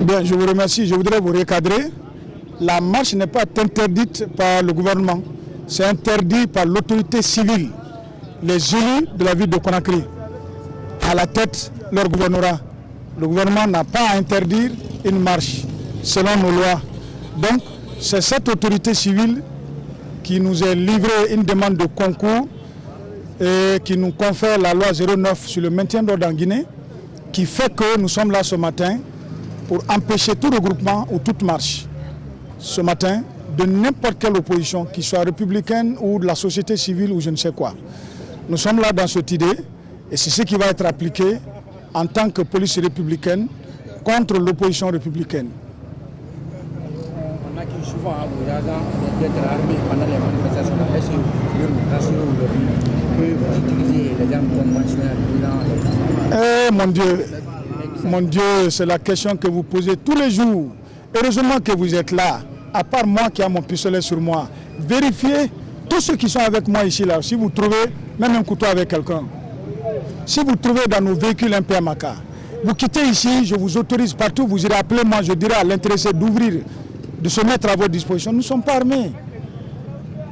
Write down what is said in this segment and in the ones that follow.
Bien, je vous remercie. Je voudrais vous recadrer. La marche n'est pas interdite par le gouvernement. C'est interdit par l'autorité civile, les élus de la ville de Conakry. À la tête, leur gouvernorat. Le gouvernement n'a pas à interdire une marche selon nos lois. Donc, c'est cette autorité civile qui nous a livré une demande de concours et qui nous confère la loi 09 sur le maintien d'ordre en Guinée, qui fait que nous sommes là ce matin pour empêcher tout regroupement ou toute marche. Ce matin, de n'importe quelle opposition, qu'il soit républicaine ou de la société civile ou je ne sais quoi. Nous sommes là dans cette idée et c'est ce qui va être appliqué en tant que police républicaine contre l'opposition républicaine. On accuse souvent d'être armés pendant les manifestations. Est-ce que vous rassurez aujourd'hui que vous utilisez les armes conventionnelles Mon Dieu, c'est la question que vous posez tous les jours. Heureusement que vous êtes là, à part moi qui a mon pistolet sur moi. Vérifiez tous ceux qui sont avec moi ici, là, si vous trouvez même un couteau avec quelqu'un. Si vous trouvez dans nos véhicules un PMAK, vous quittez ici, je vous autorise partout, vous irez appeler moi, je dirai à l'intéressé d'ouvrir, de se mettre à votre disposition. Nous ne sommes pas armés.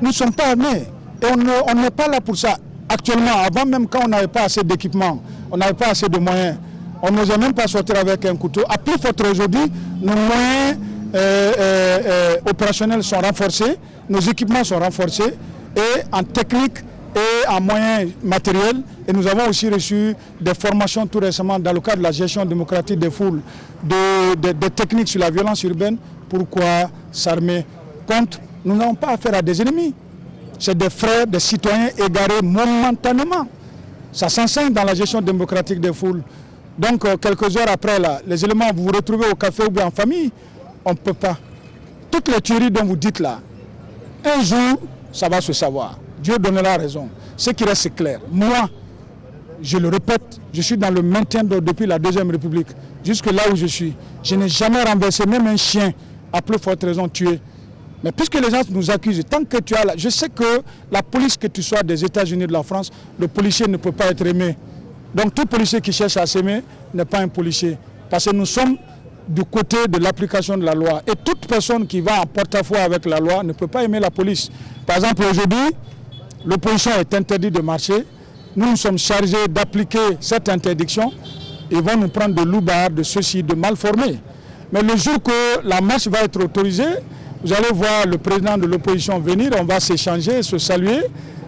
Nous ne sommes pas armés. Et on n'est pas là pour ça. Actuellement, avant même quand on n'avait pas assez d'équipement, on n'avait pas assez de moyens, on n'osait même pas sortir avec un couteau. À plus forte aujourd'hui, nos moyens opérationnels sont renforcés, nos équipements sont renforcés, et en technique et en moyens matériels. Et nous avons aussi reçu des formations tout récemment dans le cadre de la gestion démocratique des foules, des techniques sur la violence urbaine. Pourquoi s'armer contre? Nous n'avons pas affaire à des ennemis. C'est des frères, des citoyens égarés momentanément. Ça s'enseigne dans la gestion démocratique des foules. Donc, quelques heures après, là, les éléments, vous vous retrouvez au café ou bien en famille, on ne peut pas. Toutes les théories dont vous dites là, un jour, ça va se savoir. Dieu donnera raison. Ce qui reste, c'est clair. Moi, je le répète, je suis dans le maintien d'ordre depuis la Deuxième République, jusque là où je suis. Je n'ai jamais renversé même un chien, à plus forte raison tué. Mais puisque les gens nous accusent, tant que tu as là, je sais que la police, que tu sois des États-Unis, de la France, le policier ne peut pas être aimé. Donc tout policier qui cherche à s'aimer n'est pas un policier. Parce que nous sommes du côté de l'application de la loi. Et toute personne qui va en porte-à-faux avec la loi ne peut pas aimer la police. Par exemple, aujourd'hui, l'opposition est interdite de marcher. Nous sommes chargés d'appliquer cette interdiction. Ils vont nous prendre de loupards, de ceux-ci, de mal formés. Mais le jour que la marche va être autorisée, vous allez voir le président de l'opposition venir, on va s'échanger, se saluer,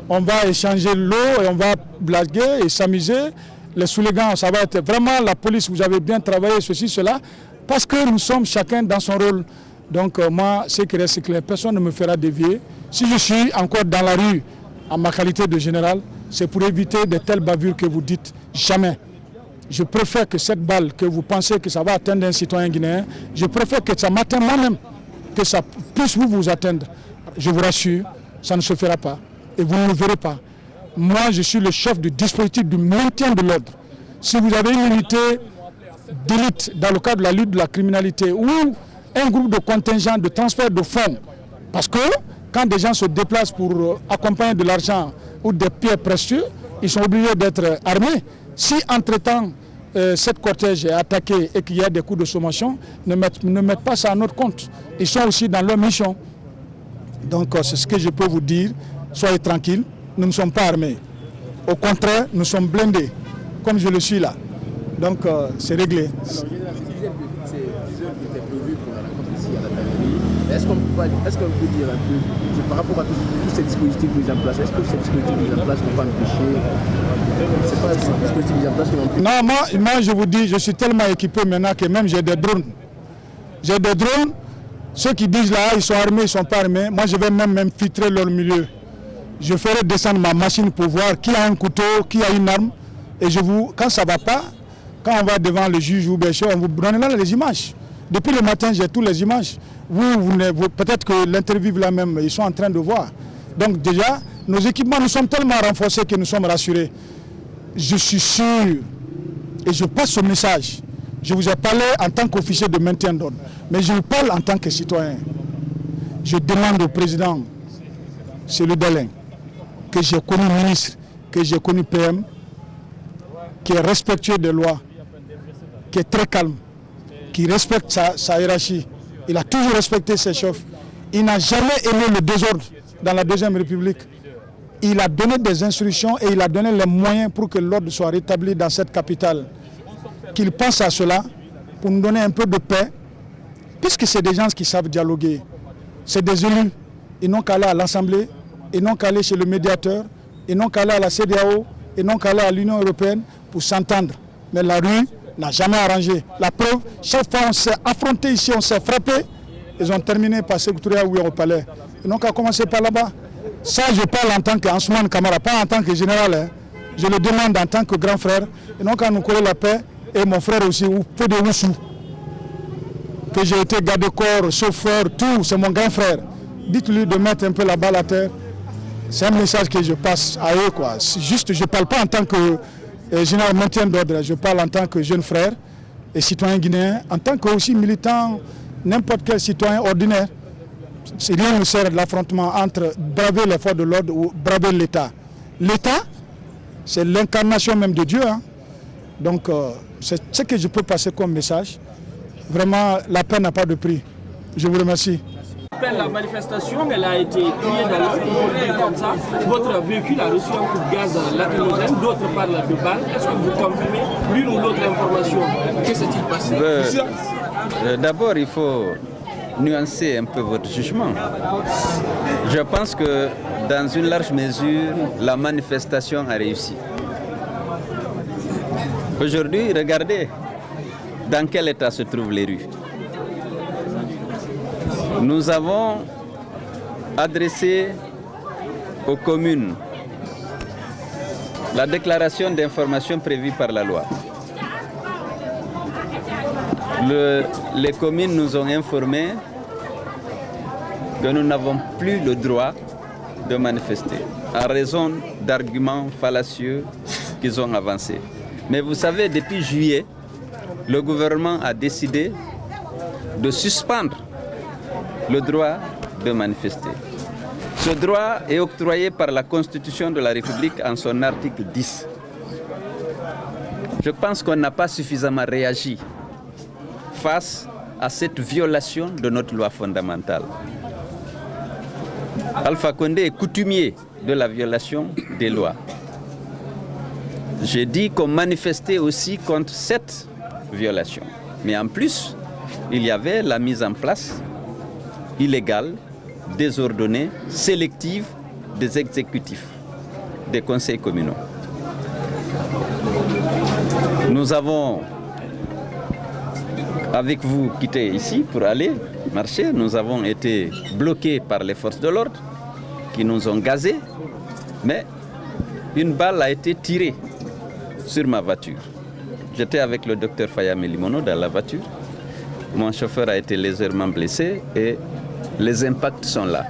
on va échanger l'eau et on va blaguer et s'amuser. Les soulégans, ça va être vraiment la police, vous avez bien travaillé, ceci, cela, parce que nous sommes chacun dans son rôle. Donc moi, ce qui reste clair, personne ne me fera dévier. Si je suis encore dans la rue, en ma qualité de général, c'est pour éviter de telles bavures que vous dites. Jamais. Je préfère que cette balle, que vous pensez que ça va atteindre un citoyen guinéen, je préfère que ça m'atteigne moi-même, que ça puisse vous atteindre. Je vous rassure, ça ne se fera pas. Et vous ne le verrez pas. Moi, je suis le chef du dispositif du maintien de l'ordre. Si vous avez une unité d'élite dans le cadre de la lutte de la criminalité ou un groupe de contingent de transfert de fonds, parce que quand des gens se déplacent pour accompagner de l'argent ou des pierres précieuses, ils sont obligés d'être armés. Si entre-temps, cette cortège est attaquée et qu'il y a des coups de sommation, ne mettent pas ça à notre compte. Ils sont aussi dans leur mission. Donc c'est ce que je peux vous dire. Soyez tranquilles, nous ne sommes pas armés. Au contraire, nous sommes blindés, comme je le suis là. Donc c'est réglé. Alors, c'est 10 heures qui étaient prévues pour la rencontre ici à la Tanzanie. Est-ce qu'on peut dire un peu, par rapport à tous ces dispositifs mis en place, est-ce que ces dispositifs mis en place n'ont pas empêché? C'est pas ces dispositifs mis en place qui n'ont empêché? Non, moi je vous dis, je suis tellement équipé maintenant que même j'ai des drones. J'ai des drones, ceux qui disent là, ils sont armés, ils ne sont pas armés, moi je vais même filtrer leur milieu. Je ferai descendre ma machine pour voir qui a un couteau, qui a une arme. Et quand ça ne va pas, quand on va devant le juge ou bien on vous donnera les images. Depuis le matin, j'ai toutes les images. Peut-être que l'interview là même, ils sont en train de voir. Donc déjà, nos équipements, nous sommes tellement renforcés que nous sommes rassurés. Je suis sûr, et je passe ce message. Je vous ai parlé en tant qu'officier de maintien d'ordre, mais je vous parle en tant que citoyen. Je demande au président, c'est le Delin, que j'ai connu ministre, que j'ai connu PM, qui est respectueux des lois, qui est très calme. qui respecte sa hiérarchie. Il a toujours respecté ses chefs. Il n'a jamais aimé le désordre dans la Deuxième République. Il a donné des instructions et il a donné les moyens pour que l'ordre soit rétabli dans cette capitale. Qu'il pense à cela pour nous donner un peu de paix, puisque c'est des gens qui savent dialoguer. C'est des élus. Ils n'ont qu'à aller à l'Assemblée, ils n'ont qu'à aller chez le médiateur, ils n'ont qu'à aller à la CEDEAO, ils n'ont qu'à aller à l'Union européenne pour s'entendre. Mais la rue n'a jamais arrangé. La preuve, chaque fois on s'est affronté ici, on s'est frappé, ils ont terminé par s'écouter au palais. Ils n'ont qu'à commencer par là-bas. Ça, je parle en tant qu'Ansoumane Kamara, pas en tant que général. Hein. Je le demande en tant que grand frère. Ils n'ont qu'à nous coller la paix. Et mon frère aussi, ou peu de Oussou. Que j'ai été garde-corps, chauffeur, tout, c'est mon grand frère. Dites-lui de mettre un peu la balle à terre. C'est un message que je passe à eux, quoi. Juste, je ne parle pas en tant que général maintien d'ordre, je parle en tant que jeune frère et citoyen guinéen, en tant que aussi militant, n'importe quel citoyen ordinaire. Rien ne sert de l'affrontement entre braver les forces de l'ordre ou braver l'État. L'État, c'est l'incarnation même de Dieu. Hein. Donc, c'est ce que je peux passer comme message. Vraiment, la paix n'a pas de prix. Je vous remercie. La manifestation, elle a été criée dans la rue comme ça. Votre véhicule a reçu un coup de gaz lacrymogène, d'autres parlent de balles. Est-ce que vous confirmez l'une ou l'autre information? Que s'est-il passé? D'abord, il faut nuancer un peu votre jugement. Je pense que dans une large mesure, la manifestation a réussi. Aujourd'hui, regardez dans quel état se trouvent les rues. Nous avons adressé aux communes la déclaration d'information prévue par la loi. Les communes nous ont informés que nous n'avons plus le droit de manifester en raison d'arguments fallacieux qu'ils ont avancés. Mais vous savez, depuis juillet, le gouvernement a décidé de suspendre le droit de manifester. Ce droit est octroyé par la Constitution de la République en son article 10. Je pense qu'on n'a pas suffisamment réagi face à cette violation de notre loi fondamentale. Alpha Condé est coutumier de la violation des lois. J'ai dit qu'on manifestait aussi contre cette violation. Mais en plus, il y avait la mise en place illégale, désordonnée, sélective des exécutifs, des conseils communaux. Nous avons, avec vous, quitté ici pour aller marcher. Nous avons été bloqués par les forces de l'ordre qui nous ont gazés, mais une balle a été tirée sur ma voiture. J'étais avec le docteur Fayame Limono dans la voiture. Mon chauffeur a été légèrement blessé et les impacts sont là.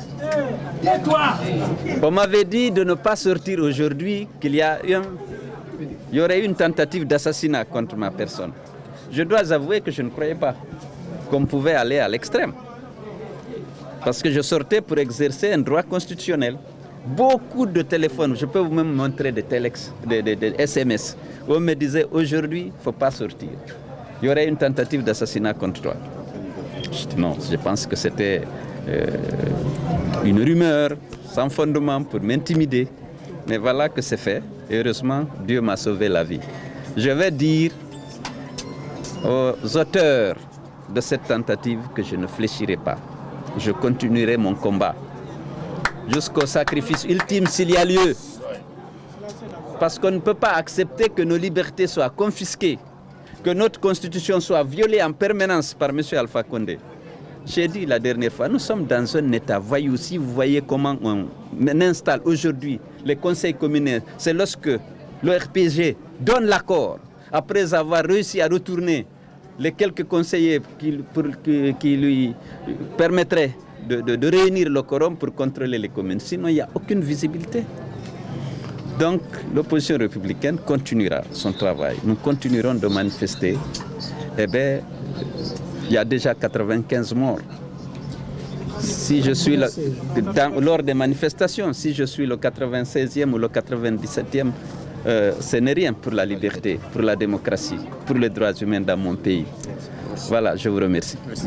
On m'avait dit de ne pas sortir aujourd'hui, qu'il y aurait eu une tentative d'assassinat contre ma personne. Je dois avouer que je ne croyais pas qu'on pouvait aller à l'extrême. Parce que je sortais pour exercer un droit constitutionnel. Beaucoup de téléphones, je peux vous même montrer des SMS, où on me disait aujourd'hui, il ne faut pas sortir. Il y aurait une tentative d'assassinat contre toi. Non, je pense que c'était une rumeur sans fondement pour m'intimider. Mais voilà que c'est fait. Et heureusement, Dieu m'a sauvé la vie. Je vais dire aux auteurs de cette tentative que je ne fléchirai pas. Je continuerai mon combat jusqu'au sacrifice ultime s'il y a lieu. Parce qu'on ne peut pas accepter que nos libertés soient confisquées, que notre constitution soit violée en permanence par M. Alpha Condé. J'ai dit la dernière fois, nous sommes dans un état voyou. Si vous voyez comment on installe aujourd'hui les conseils communautaires, c'est lorsque le RPG donne l'accord, après avoir réussi à retourner les quelques conseillers qui lui permettraient de réunir le quorum pour contrôler les communes. Sinon, il n'y a aucune visibilité. Donc, l'opposition républicaine continuera son travail. Nous continuerons de manifester. Eh bien, il y a déjà 95 morts. Si je suis lors des manifestations, si je suis le 96e ou le 97e, ce n'est rien pour la liberté, pour la démocratie, pour les droits humains dans mon pays. Voilà, je vous remercie. Merci.